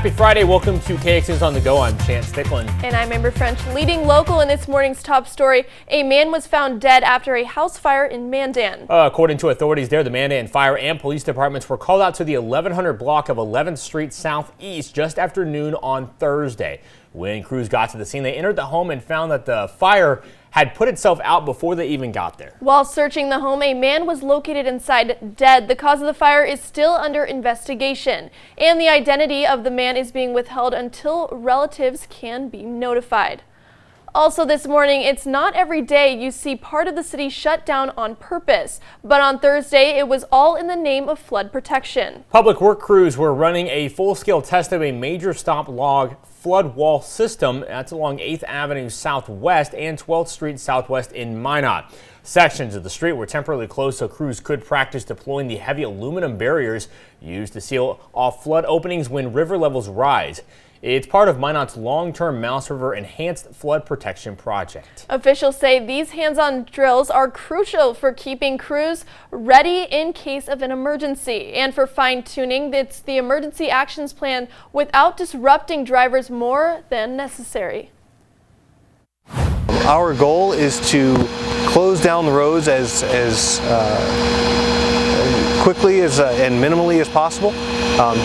Happy Friday. Welcome to KXN's On The Go. I'm Chance Sticklen. And I'm Amber French. Leading local in this morning's top story, a man was found dead after a house fire in Mandan. According to authorities there, the Mandan Fire and Police Departments were called out to the 1100 block of 11th Street Southeast just after noon on Thursday. When crews got to the scene, they entered the home and found that the fire had put itself out before they even got there. While searching the home, a man was located inside dead. The cause of the fire is still under investigation, and the identity of the man is being withheld until relatives can be notified. Also this morning, it's not every day you see part of the city shut down on purpose, but on Thursday it was all in the name of flood protection. Public work crews were running a full-scale test of a major stop log flood wall system. That's along 8th Avenue Southwest and 12th Street Southwest in Minot. Sections of the street were temporarily closed so crews could practice deploying the heavy aluminum barriers used to seal off flood openings when river levels rise. It's part of Minot's long-term Mouse River Enhanced Flood Protection Project. Officials say these hands-on drills are crucial for keeping crews ready in case of an emergency and for fine-tuning it's the emergency actions plan without disrupting drivers more than necessary. Our goal is to close down the roads as quickly and minimally as possible.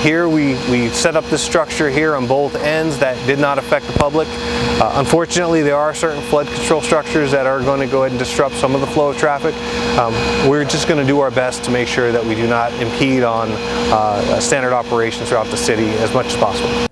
Here we set up this structure here on both ends that did not affect the public. Unfortunately, there are certain flood control structures that are going to go ahead and disrupt some of the flow of traffic. We're just going to do our best to make sure that we do not impede on standard operations throughout the city as much as possible.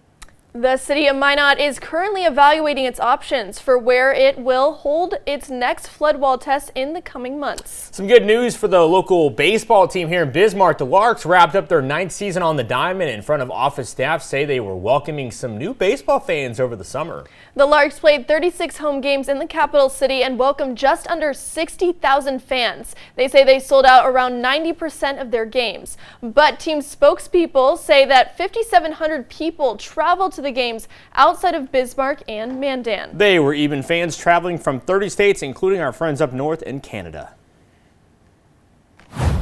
The city of Minot is currently evaluating its options for where it will hold its next flood wall test in the coming months. Some good news for the local baseball team here in Bismarck. The Larks wrapped up their 9th season on the diamond. In front of office staff say they were welcoming some new baseball fans over the summer. The Larks played 36 home games in the capital city and welcomed just under 60,000 fans. They say they sold out around 90% of their games. But team spokespeople say that 5,700 people traveled to the games outside of Bismarck and Mandan. They were even fans traveling from 30 states, including our friends up north in Canada.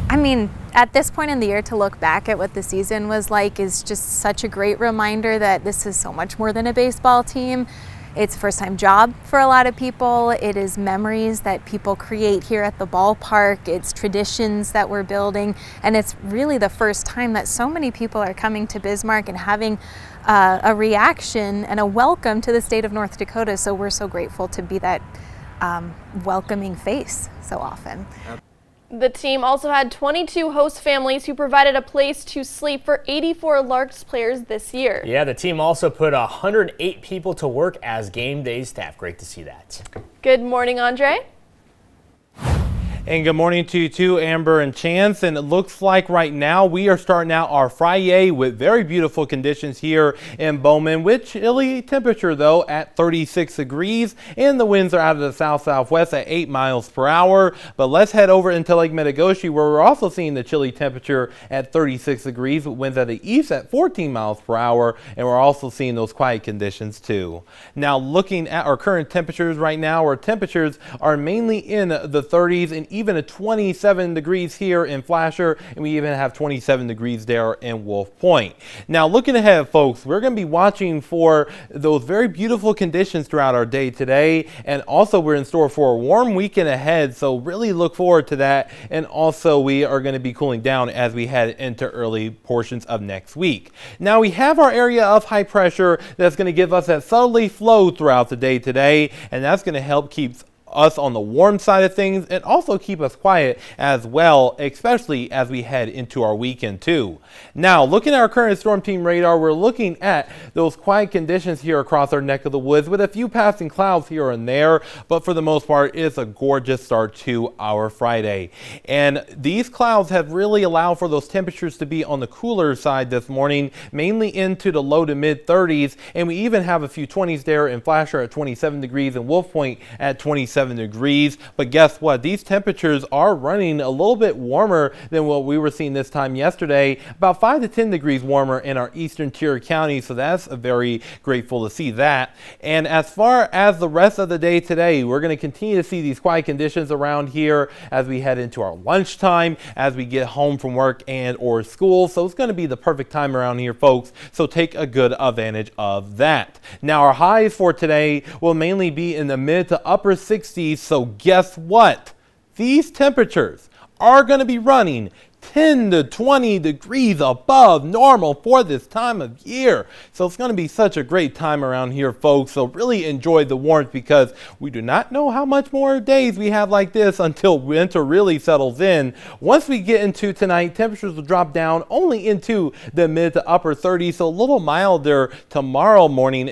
I mean, at this point in the year, to look back at what the season was like is just such a great reminder that this is so much more than a baseball team. It's a first-time job for a lot of people. It is memories that people create here at the ballpark. It's traditions that we're building. And it's really the first time that so many people are coming to Bismarck and having a reaction and a welcome to the state of North Dakota. So we're so grateful to be that welcoming face so often. The team also had 22 host families who provided a place to sleep for 84 Larks players this year. Yeah, the team also put 108 people to work as game day staff. Great to see that. Good morning, Andre. And good morning to you too, Amber and Chance. And it looks like right now we are starting out our Friday with very beautiful conditions here in Bowman, with chilly temperature though at 36 degrees, and the winds are out of the south-southwest at 8 miles per hour. But let's head over into Lake Metagoshi, where we're also seeing the chilly temperature at 36 degrees, with winds at the east at 14 miles per hour, and we're also seeing those quiet conditions too. Now looking at our current temperatures right now, our temperatures are mainly in the 30s and even a 27 degrees here in Flasher, and we even have 27 degrees there in Wolf Point. Now looking ahead, folks, we're going to be watching for those very beautiful conditions throughout our day today, and also we're in store for a warm weekend ahead, so really look forward to that. And also we are going to be cooling down as we head into early portions of next week. Now we have our area of high pressure that's going to give us that southerly flow throughout the day today, and that's going to help keep us on the warm side of things and also keep us quiet as well, especially as we head into our weekend too. Now looking at our current storm team radar, we're looking at those quiet conditions here across our neck of the woods with a few passing clouds here and there, but for the most part it's a gorgeous start to our Friday. And these clouds have really allowed for those temperatures to be on the cooler side this morning, mainly into the low to mid 30s, and we even have a few 20s there in Flasher at 27 degrees and Wolf Point at 27 57 degrees. But guess what? These temperatures are running a little bit warmer than what we were seeing this time yesterday, about 5 to 10 degrees warmer in our eastern tier counties. So that's very grateful to see that. And as far as the rest of the day today, we're going to continue to see these quiet conditions around here as we head into our lunchtime, as we get home from work and or school. So it's going to be the perfect time around here, folks. So take a good advantage of that. Now our highs for today will mainly be in the mid to upper 60s. So guess what? These temperatures are going to be running 10 to 20 degrees above normal for this time of year. So it's going to be such a great time around here, folks. So really enjoy the warmth, because we do not know how much more days we have like this until winter really settles in. Once we get into tonight, temperatures will drop down only into the mid to upper 30s, so a little milder tomorrow morning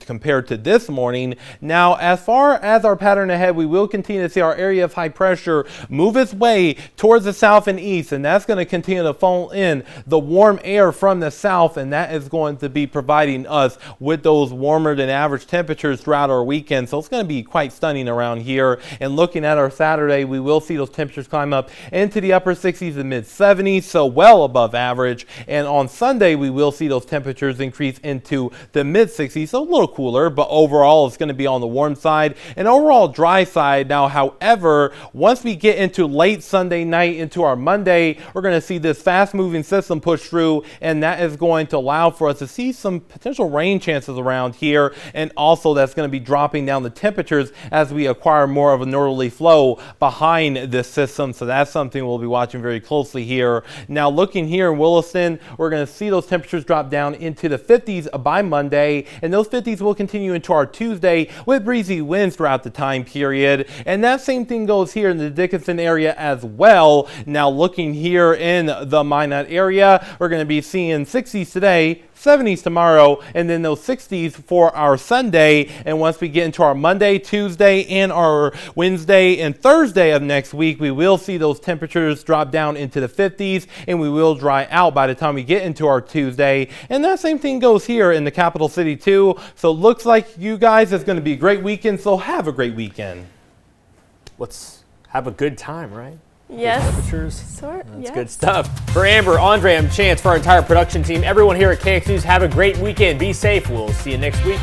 compared to this morning. Now, as far as our pattern ahead, we will continue to see our area of high pressure move its way towards the south and east, and that's going to continue to funnel in the warm air from the south, and that is going to be providing us with those warmer than average temperatures throughout our weekend. So it's going to be quite stunning around here. And looking at our Saturday, we will see those temperatures climb up into the upper 60s and mid 70s, so well above average. And on Sunday, we will see those temperatures increase into the mid 60s, so a little cooler, but overall it's going to be on the warm side and overall dry side. Now, however, once we get into late Sunday night into our Monday, we're going to see this fast moving system push through, and that is going to allow for us to see some potential rain chances around here. And also that's going to be dropping down the temperatures as we acquire more of a northerly flow behind this system. So that's something we'll be watching very closely here. Now, looking here in Williston, we're going to see those temperatures drop down into the 50s by Monday, and those 50s will continue into our Tuesday with breezy winds throughout the time period. And that same thing goes here in the Dickinson area as well. Now, looking here in the Minot area, we're going to be seeing 60s today, 70s tomorrow, and then those 60s for our Sunday. And once we get into our Monday, Tuesday, and our Wednesday and Thursday of next week, we will see those temperatures drop down into the 50s, and we will dry out by the time we get into our Tuesday. And that same thing goes here in the capital city too. So it looks like you guys, it's going to be a great weekend. So have a great weekend. Let's have a good time, right? Yes. Temperatures. That's yes. good stuff. For Amber, Andre, and Chance, for our entire production team, everyone here at KX News, have a great weekend. Be safe. We'll see you next week.